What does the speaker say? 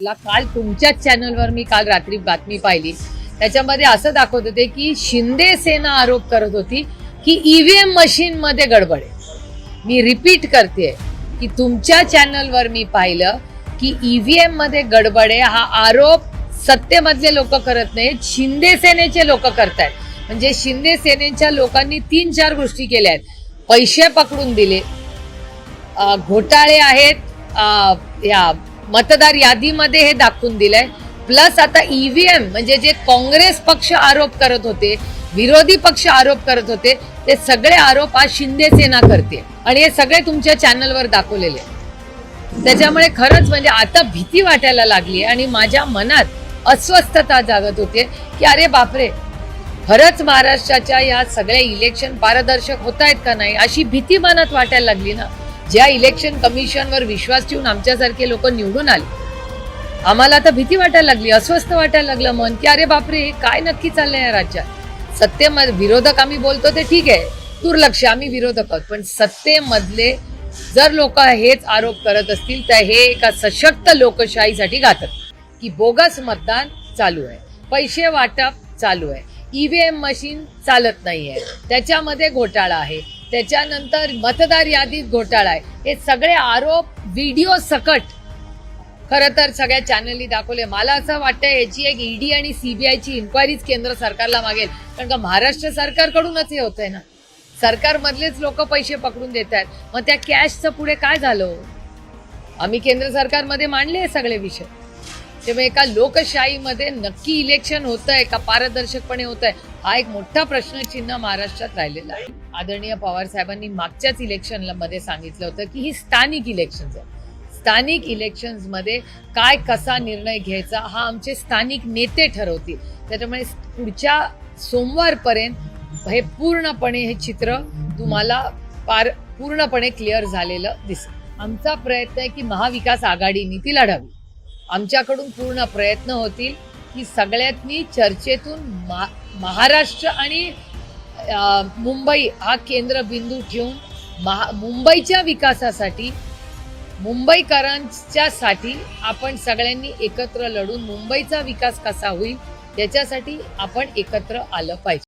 काल तुमच्याच चॅनलवर मी काल रात्री बातमी पाहिली. त्याच्यामध्ये असं दाखवत होते की शिंदे सेना आरोप करत होती की ईव्हीएम मशीन मध्ये गडबड आहे. मी रिपीट करते की तुमच्या चॅनलवर मी पाहिलं की ईव्हीएम मध्ये गडबड आहे. हा आरोप सत्तेमधले लोक करत नाहीत, शिंदे सेनेचे लोक करतायत. म्हणजे शिंदे सेनेच्या लोकांनी 3-4 गोष्टी केल्या आहेत. पैसे पकडून दिले, घोटाळे आहेत, या मतदार यादीमध्ये हे दाखवून दिलंय. प्लस आता ईव्हीएम म्हणजे जे काँग्रेस पक्ष आरोप करत होते, विरोधी पक्ष आरोप करत होते, ते सगळे आरोप आज शिंदे सेना करते आणि हे सगळे तुमच्या चॅनलवर दाखवलेले. त्याच्यामुळे खरंच म्हणजे आता भीती वाटायला लागली आणि माझ्या मनात अस्वस्थता जागत होते की अरे बापरे, खरंच महाराष्ट्राच्या या सगळ्या इलेक्शन पारदर्शक होत आहेत का नाही, अशी भीती मनात वाटायला लागली ना. ज्या इलेक्शन कमिशनवर विश्वास ठेवून आमच्यासारखे लोक निवडून आले, आम्हाला आता भीती वाटायला लागली, अस्वस्थ वाटायला लागलं मन की अरे बापरे, काय नक्की चाललंय या राज्यात. सत्तेमध्ये विरोधक आम्ही बोलतो ते ठीक आहे, दुर्लक्ष, आम्ही विरोधक आहोत, पण सत्तेमधले जर लोक हेच आरोप करत असतील तर हे एका सशक्त लोकशाहीसाठी घातक. की बोगस मतदान चालू आहे, पैसे वाटप चालू आहे, ईव्हीएम मशीन चालत नाहीये, त्याच्यामध्ये घोटाळा आहे, त्याच्यानंतर मतदार यादीत घोटाळा आहे. हे सगळे आरोप व्हिडिओ सकट खरं तर सगळ्या चॅनलनी दाखवले. मला असं वाटतं याची एक ईडी आणि सीबीआयची इन्क्वायरीच केंद्र सरकारला मागेल, कारण का महाराष्ट्र सरकारकडूनच हे होतंय ना. सरकारमधलेच लोक पैसे पकडून देत आहेत. मग त्या कॅशचं पुढे काय झालं? आम्ही केंद्र सरकारमध्ये मांडले हे सगळे विषय. तेव्हा एका लोकशाहीमध्ये नक्की इलेक्शन होतंय का, पारदर्शकपणे होतंय, हा एक मोठा प्रश्नचिन्ह महाराष्ट्रात राहिलेला आहे. आदरणीय पवार साहेबांनी मागच्याच इलेक्शनला मध्ये सांगितलं होतं की ही स्थानिक इलेक्शन्स आहे. स्थानिक इलेक्शन्स मध्ये काय कसा निर्णय घ्यायचा हा आमचे स्थानिक नेते ठरवतील. त्याच्यामुळे पुढच्या सोमवारपर्यंत हे पूर्णपणे हे चित्र तुम्हाला पूर्णपणे क्लिअर झालेलं दिसेल. आमचा प्रयत्न आहे की महाविकास आघाडीने ती लढावी. आमच्याकडून पूर्ण प्रयत्न होतील की सगळ्यांनी चर्चेतून महाराष्ट्र आणि मुंबई हा केंद्रबिंदू ठेवून मुंबईच्या विकासासाठी, मुंबईकरांच्यासाठी आपण सगळ्यांनी एकत्र लढून मुंबईचा विकास कसा होईल याच्यासाठी आपण एकत्र आलं पाहिजे.